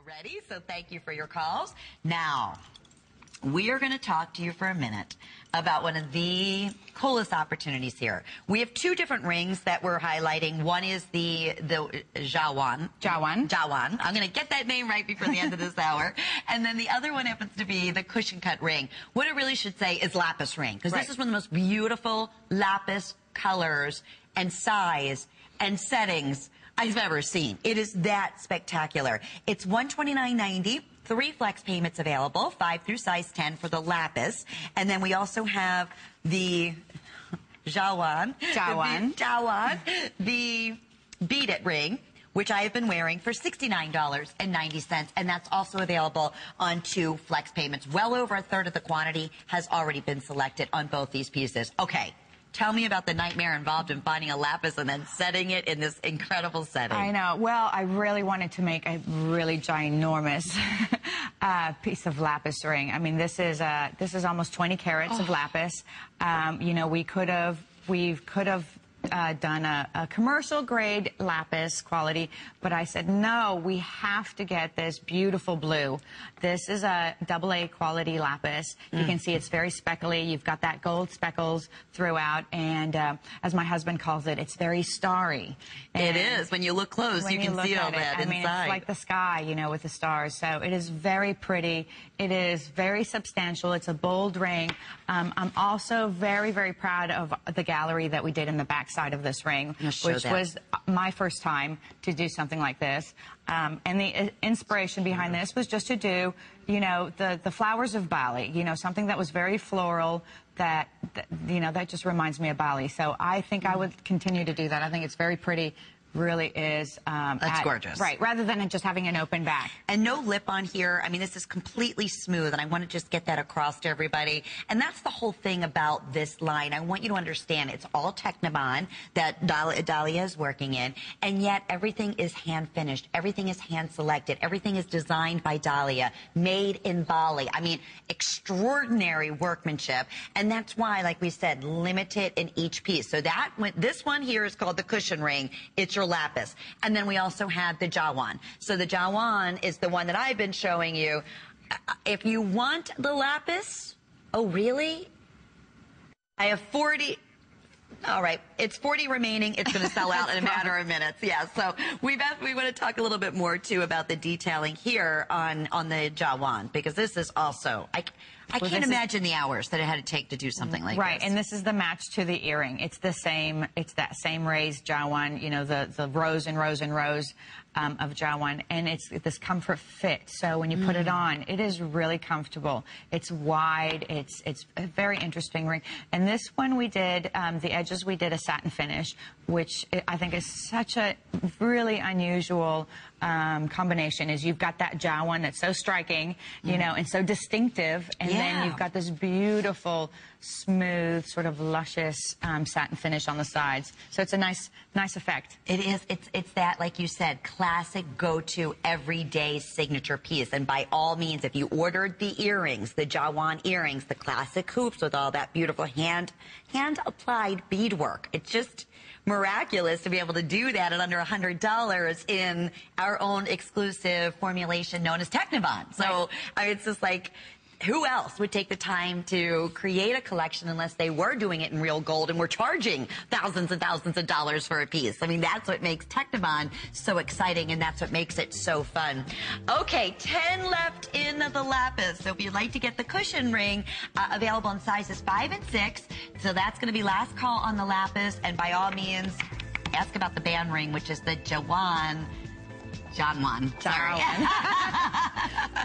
already, so thank you for your calls. Now, we are going to talk to you for a minute about one of the coolest opportunities here. We have two different rings that we're highlighting. One is the Jawan. I'm going to get that name right before the end of this hour. And then the other one happens to be the cushion cut ring. What it really should say is lapis ring, because this is one of the most beautiful lapis colors and size and settings I've ever seen. It is that spectacular. It's $129.90. 3 flex payments available, 5 through size 10 for the lapis. And then we also have the Jawan, the bead it ring, which I have been wearing for $69.90. And that's also available on 2 flex payments. Well over a third of the quantity has already been selected on both these pieces. Okay. Tell me about the nightmare involved in finding a lapis and then setting it in this incredible setting. I know. Well, I really wanted to make a really ginormous piece of lapis ring. I mean, this is almost 20 carats of lapis. You know, we could have done a commercial grade lapis quality, but I said, no, we have to get this beautiful blue. This is a AA quality lapis. You can see it's very speckly. You've got that gold speckles throughout, and as my husband calls it, it's very starry. And it is. When you look close, you can see all that inside. I mean, it's like the sky, you know, with the stars. So it is very pretty. It is very substantial. It's a bold ring. I'm also very, very proud of the gallery that we did in the back side of this ring, which was my first time to do something like this. And the inspiration behind this was just to do, you know, the flowers of Bali, you know, something that was very floral, that you know, that just reminds me of Bali. So I think I would continue to do that. I think it's very pretty. Really is. That's gorgeous. Right, rather than just having an open back. And no lip on here. I mean, this is completely smooth, and I want to just get that across to everybody. And that's the whole thing about this line. I want you to understand it's all Technibond that Dalia is working in, and yet everything is hand-finished. Everything is hand-selected. Everything is designed by Dalia, made in Bali. I mean, extraordinary workmanship, and that's why, like we said, limited in each piece. So that this one here is called the cushion ring. It's your lapis. And then we also have the Jawan. So the Jawan is the one that I've been showing you. If you want the lapis, oh really? I have 40. All right, it's 40 remaining. It's going to sell out in a matter of minutes. Yeah, so we want to talk a little bit more too about the detailing here on the Jawan, because this is also I can't imagine the hours that it had to take to do something like this. Right, and this is the match to the earring. It's the same. It's that same raised Jawan. You know, the rows and rows and rows of Jawan, and it's this comfort fit. So when you put it on, it is really comfortable. It's wide. It's a very interesting ring. And this one we did the edges. We did a satin finish, which I think is such a really unusual combination. Is you've got that Jawan that's so striking, you know, and so distinctive, and then you've got this beautiful, smooth, sort of luscious satin finish on the sides. So it's a nice effect. It is. It's that, like you said, classic go-to everyday signature piece. And by all means, if you ordered the earrings, the Jawan earrings, the classic hoops with all that beautiful hand-applied beadwork, it's just miraculous to be able to do that at under $100 in our own exclusive formulation known as Technibond. So I mean, it's just like, who else would take the time to create a collection unless they were doing it in real gold and were charging thousands and thousands of dollars for a piece? I mean, that's what makes Technibond so exciting, and that's what makes it so fun. Okay, 10 left in the lapis. So if you'd like to get the cushion ring, available in sizes 5 and 6. So that's going to be last call on the lapis. And by all means, ask about the band ring, which is the Jawan. Sorry.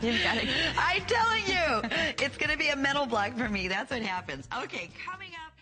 You've got it. I'm telling you, it's going to be a mental block for me. That's what happens. Okay, coming up.